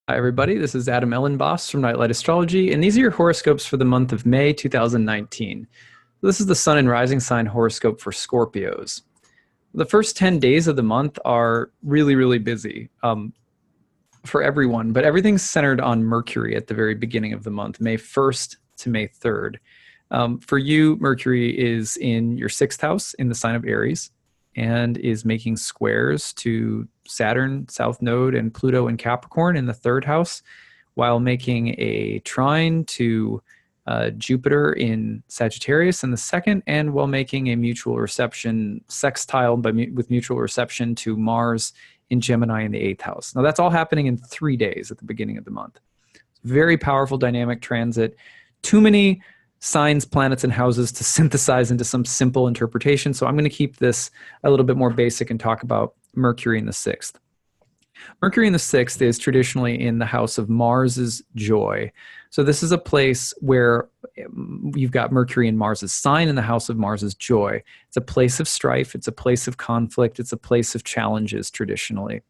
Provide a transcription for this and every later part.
Hi, everybody. This is Adam Elenbaas from Nightlight Astrology, and these are your horoscopes for the month of May 2019. This is the Sun and Rising sign horoscope for Scorpios. The first 10 days of the month are really, really busy for everyone, but everything's centered on Mercury at the very beginning of the month, May 1st to May 3rd. For you, Mercury is in your sixth house in the sign of Aries and is making squares to Saturn, South Node, and Pluto in Capricorn in the third house, while making a trine to Jupiter in Sagittarius in the second, and while making a mutual reception sextile with mutual reception to Mars in Gemini in the eighth house. Now that's all happening in 3 days at the beginning of the month. Very powerful dynamic transit. Too many signs, planets, and houses to synthesize into some simple interpretation. So I'm going to keep this a little bit more basic and talk about Mercury in the sixth. Mercury in the sixth is traditionally in the house of Mars's joy. So this is a place where you've got Mercury in Mars's sign in the house of Mars's joy. It's a place of strife. It's a place of conflict. It's a place of challenges traditionally.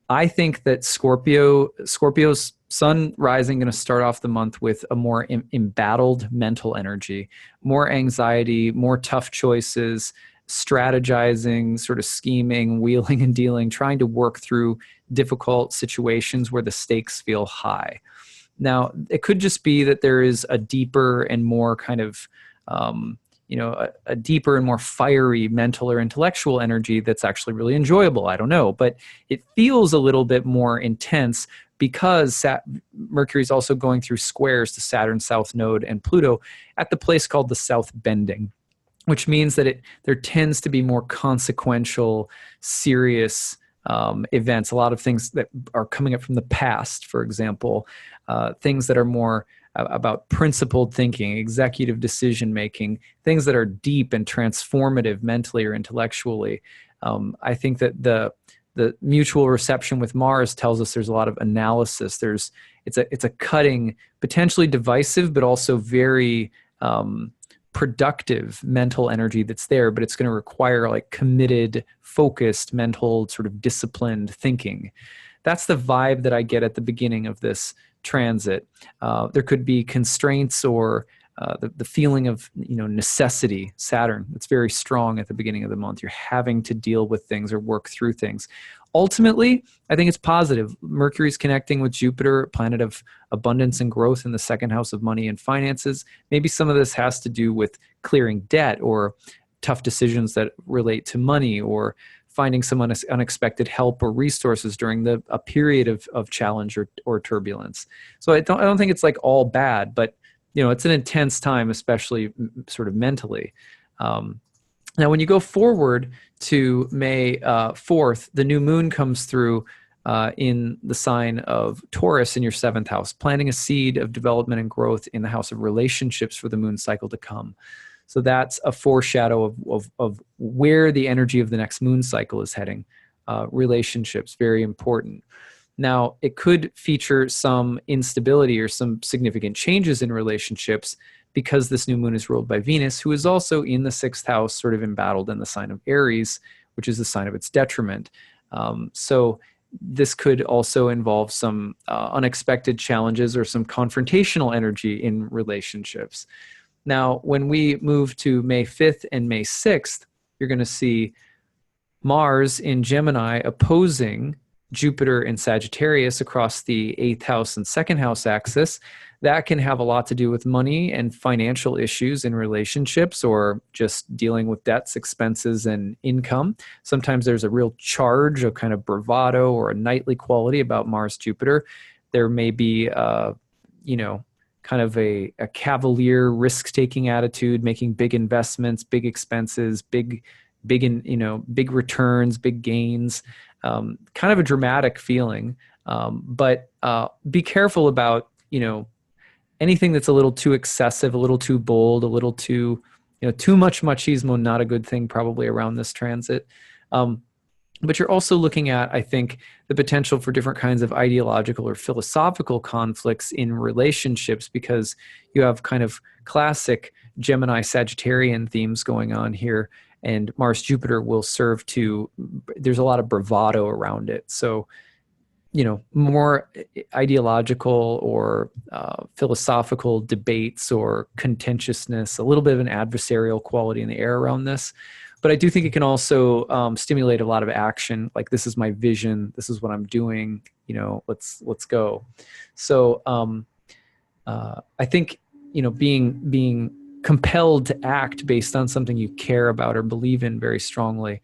I think that Scorpio's Sun rising going to start off the month with a more embattled mental energy, more anxiety, more tough choices, strategizing, sort of scheming, wheeling and dealing, trying to work through difficult situations where the stakes feel high. Now, it could just be that there is a deeper and more kind of a deeper and more fiery mental or intellectual energy that's actually really enjoyable. I don't know, but it feels a little bit more intense because Mercury is also going through squares to Saturn, South Node, and Pluto at the place called the South Bending, which means that there tends to be more consequential, serious events. A lot of things that are coming up from the past, for example, things that are more about principled thinking, executive decision making, things that are deep and transformative mentally or intellectually. I think that the mutual reception with Mars tells us there's a lot of analysis. It's a cutting, potentially divisive, but also very productive mental energy that's there, but it's going to require like committed, focused, mental, sort of disciplined thinking. That's the vibe that I get at the beginning of this transit. There could be constraints or the feeling of necessity. Saturn, it's very strong at the beginning of the month. You're having to deal with things or work through things. Ultimately, I think it's positive. Mercury's connecting with Jupiter, planet of abundance and growth in the second house of money and finances. Maybe some of this has to do with clearing debt or tough decisions that relate to money, or finding some unexpected help or resources during a period of challenge or turbulence. So I don't think it's like all bad, but it's an intense time, especially sort of mentally. Now, when you go forward to May 4th, the new moon comes through in the sign of Taurus in your seventh house, planting a seed of development and growth in the house of relationships for the moon cycle to come. So that's a foreshadow of where the energy of the next moon cycle is heading. Relationships, very important. Now, it could feature some instability or some significant changes in relationships because this new moon is ruled by Venus, who is also in the sixth house, sort of embattled in the sign of Aries, which is the sign of its detriment. So this could also involve some unexpected challenges or some confrontational energy in relationships. Now, when we move to May 5th and May 6th, you're going to see Mars in Gemini opposing Jupiter in Sagittarius across the eighth house and second house axis. That can have a lot to do with money and financial issues in relationships, or just dealing with debts, expenses, and income. Sometimes there's a real charge of kind of bravado or a knightly quality about Mars Jupiter. There may be, kind of a cavalier risk-taking attitude, making big investments, big expenses, big returns, big gains, kind of a dramatic feeling. But be careful about, anything that's a little too excessive, a little too bold, a little too, too much machismo, not a good thing probably around this transit. But you're also looking at, I think, the potential for different kinds of ideological or philosophical conflicts in relationships, because you have kind of classic Gemini Sagittarian themes going on here, and Mars Jupiter will serve to, there's a lot of bravado around it. So more ideological or philosophical debates or contentiousness, a little bit of an adversarial quality in the air around this. But I do think it can also stimulate a lot of action. Like, this is my vision. This is what I'm doing. Let's go. So I think, being compelled to act based on something you care about or believe in very strongly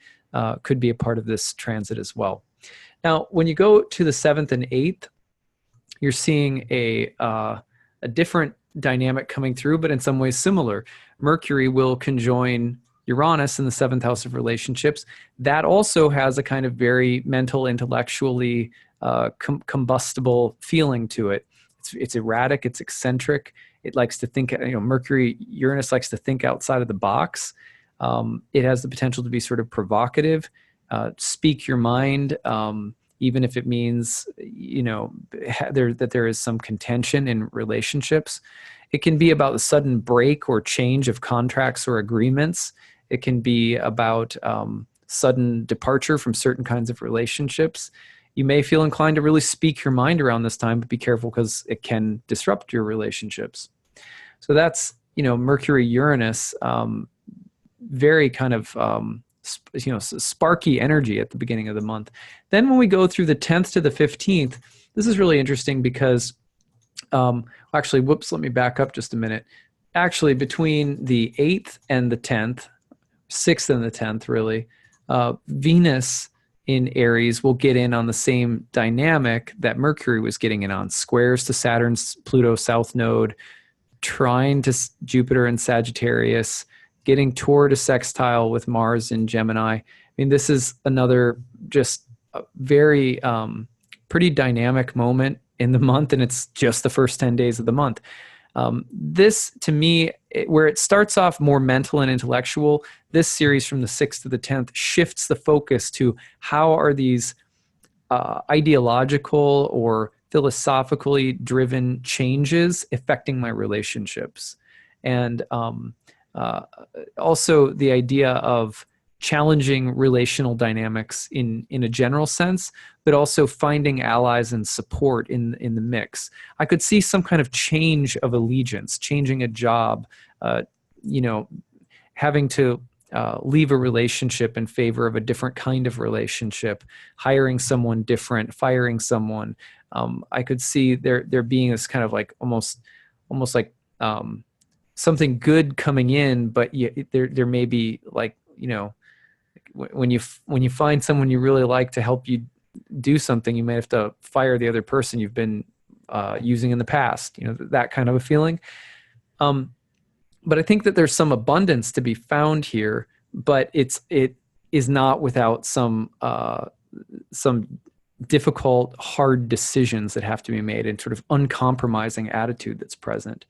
could be a part of this transit as well. Now, when you go to the 7th and 8th, you're seeing a different dynamic coming through, but in some ways similar. Mercury will conjoin Uranus in the 7th house of relationships. That also has a kind of very mental, intellectually combustible feeling to it. It's erratic, it's eccentric. It likes to think, Uranus likes to think outside of the box. It has the potential to be sort of provocative, speak your mind, even if it means, that there is some contention in relationships. It can be about the sudden break or change of contracts or agreements. It can be about sudden departure from certain kinds of relationships. You may feel inclined to really speak your mind around this time, but be careful because it can disrupt your relationships. So that's, Mercury, Uranus, very kind of, sparky energy at the beginning of the month. Then when we go through the 10th to the 15th, this is really interesting because, actually, let me back up just a minute. Actually, between the 8th and the 10th, 6th and the 10th, really, Venus in Aries will get in on the same dynamic that Mercury was getting in on. Squares to Saturn's Pluto South Node, trine to Jupiter in Sagittarius, getting toward a sextile with Mars in Gemini. I mean, this is another just a very pretty dynamic moment in the month, and it's just the first 10 days of the month. This, to me, where it starts off more mental and intellectual, this series from the 6th to the 10th shifts the focus to how are these ideological or philosophically driven changes affecting my relationships. And also the idea of challenging relational dynamics in a general sense, but also finding allies and support in the mix. I could see some kind of change of allegiance, changing a job, having to leave a relationship in favor of a different kind of relationship, hiring someone different, firing someone. I could see there being this kind of like almost like something good coming in, but there may be like, when you find someone you really like to help you do something, you may have to fire the other person you've been using in the past, that kind of a feeling. But I think that there's some abundance to be found here, but it is not without some difficult, hard decisions that have to be made and sort of uncompromising attitude that's present.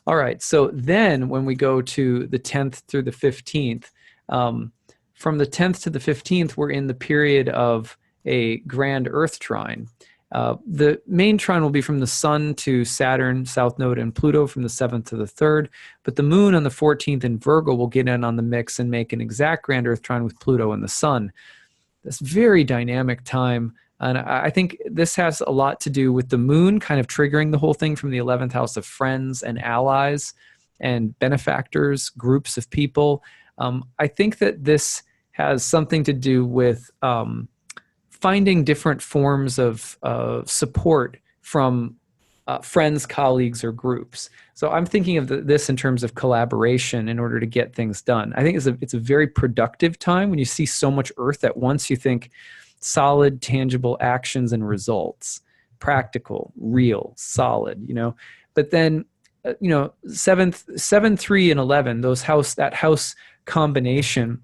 All right, so then when we go to the 10th through the 15th, from the 10th to the 15th, we're in the period of a grand Earth trine. The main trine will be from the Sun to Saturn, South Node, and Pluto from the 7th to the 3rd. But the Moon on the 14th in Virgo will get in on the mix and make an exact grand Earth trine with Pluto and the Sun. This very dynamic time. And I think this has a lot to do with the Moon kind of triggering the whole thing from the 11th house of friends and allies and benefactors, groups of people. I think that this has something to do with finding different forms of support from friends, colleagues, or groups. So I'm thinking of this in terms of collaboration in order to get things done. I think it's a very productive time. When you see so much Earth at once, you think solid, tangible actions and results, practical, real, solid, But then, 7, 3, and 11, that house combination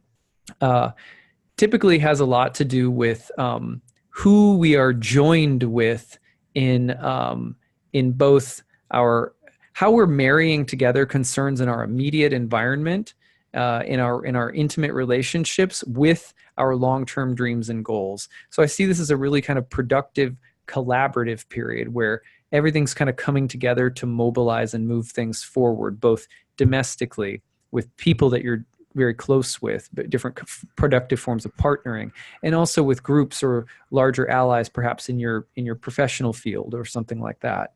typically has a lot to do with who we are joined with in both how we're marrying together concerns in our immediate environment, in our intimate relationships with our long-term dreams and goals. So I see this as a really kind of productive, collaborative period where everything's kind of coming together to mobilize and move things forward, both domestically with people that you're very close with, but different productive forms of partnering, and also with groups or larger allies, perhaps in your professional field or something like that.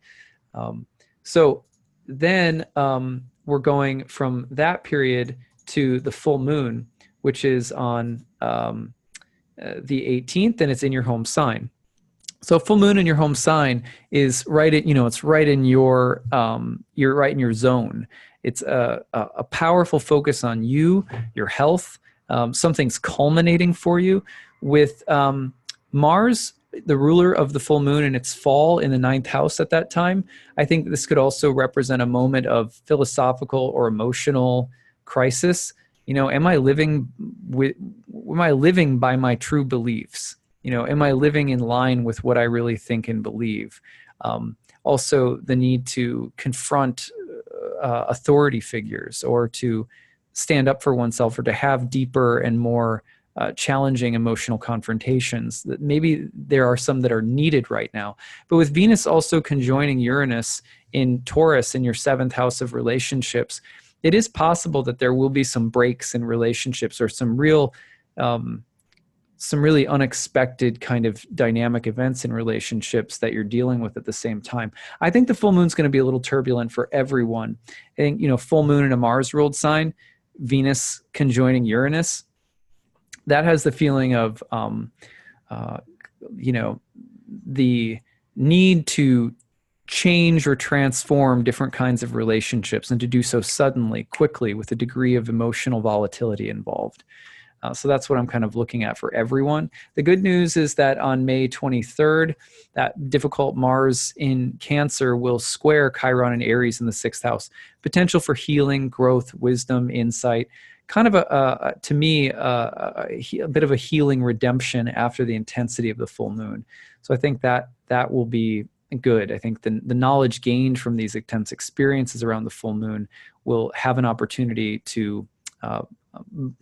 So then we're going from that period to the full moon, which is on the 18th, and it's in your home sign. So full moon in your home sign is right at, it's right in your, you're right in your zone. It's a powerful focus on you, your health. Something's culminating for you with Mars, the ruler of the full moon, and its fall in the 9th house at that time. I think this could also represent a moment of philosophical or emotional crisis. Am I living by my true beliefs? Am I living in line with what I really think and believe? Also, the need to confront authority figures, or to stand up for oneself, or to have deeper and more challenging emotional confrontations. That maybe there are some that are needed right now. But with Venus also conjoining Uranus in Taurus in your 7th house of relationships, it is possible that there will be some breaks in relationships, or some really unexpected kind of dynamic events in relationships that you're dealing with at the same time. I think the full moon's going to be a little turbulent for everyone. I think, full moon in a Mars-ruled sign, Venus conjoining Uranus, that has the feeling of, the need to change or transform different kinds of relationships, and to do so suddenly, quickly, with a degree of emotional volatility involved. So that's what I'm kind of looking at for everyone. The good news is that on May 23rd, that difficult Mars in Cancer will square Chiron and Aries in the 6th house. Potential for healing, growth, wisdom, insight. Kind of to me, a bit of a healing redemption after the intensity of the full moon. So I think that will be good. I think the knowledge gained from these intense experiences around the full moon will have an opportunity to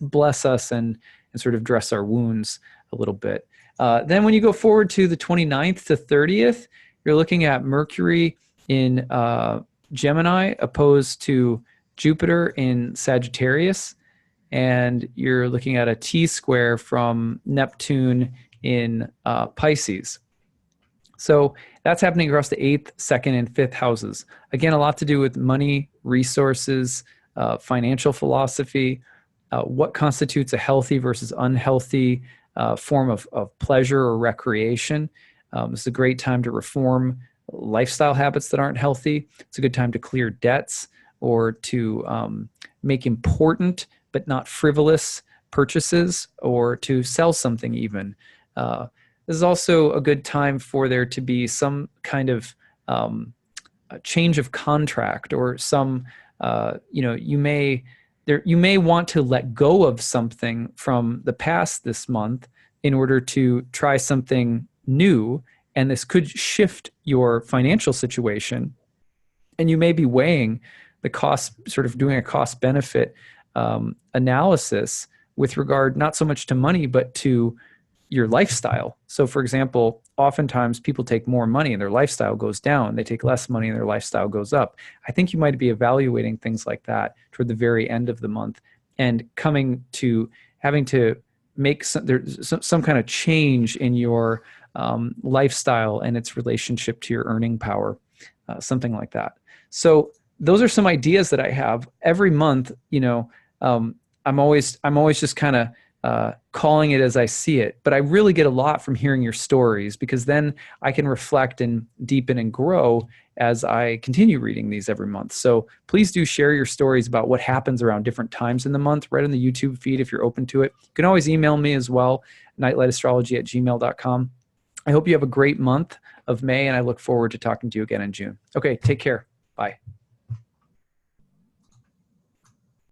bless us and sort of dress our wounds a little bit. Then when you go forward to the 29th to 30th, you're looking at Mercury in Gemini opposed to Jupiter in Sagittarius, and you're looking at a T-square from Neptune in Pisces. So that's happening across the 8th, 2nd, and 5th houses. Again, a lot to do with money, resources, financial philosophy, what constitutes a healthy versus unhealthy form of pleasure or recreation. It's a great time to reform lifestyle habits that aren't healthy. It's a good time to clear debts, or to make important but not frivolous purchases, or to sell something even. This is also a good time for there to be some kind of a change of contract, or some, you may want to let go of something from the past this month in order to try something new, and this could shift your financial situation. And you may be weighing the cost, sort of doing a cost benefit analysis with regard not so much to money, but to your lifestyle. So for example, oftentimes people take more money and their lifestyle goes down. They take less money and their lifestyle goes up. I think you might be evaluating things like that toward the very end of the month, and coming to having to make some kind of change in your lifestyle and its relationship to your earning power, something like that. So those are some ideas that I have every month. I'm always just kind of calling it as I see it, but I really get a lot from hearing your stories, because then I can reflect and deepen and grow as I continue reading these every month. So please do share your stories about what happens around different times in the month, right on the YouTube feed if you're open to it. You can always email me as well, nightlightastrology@gmail.com. I hope you have a great month of May, and I look forward to talking to you again in June. Okay, take care. Bye.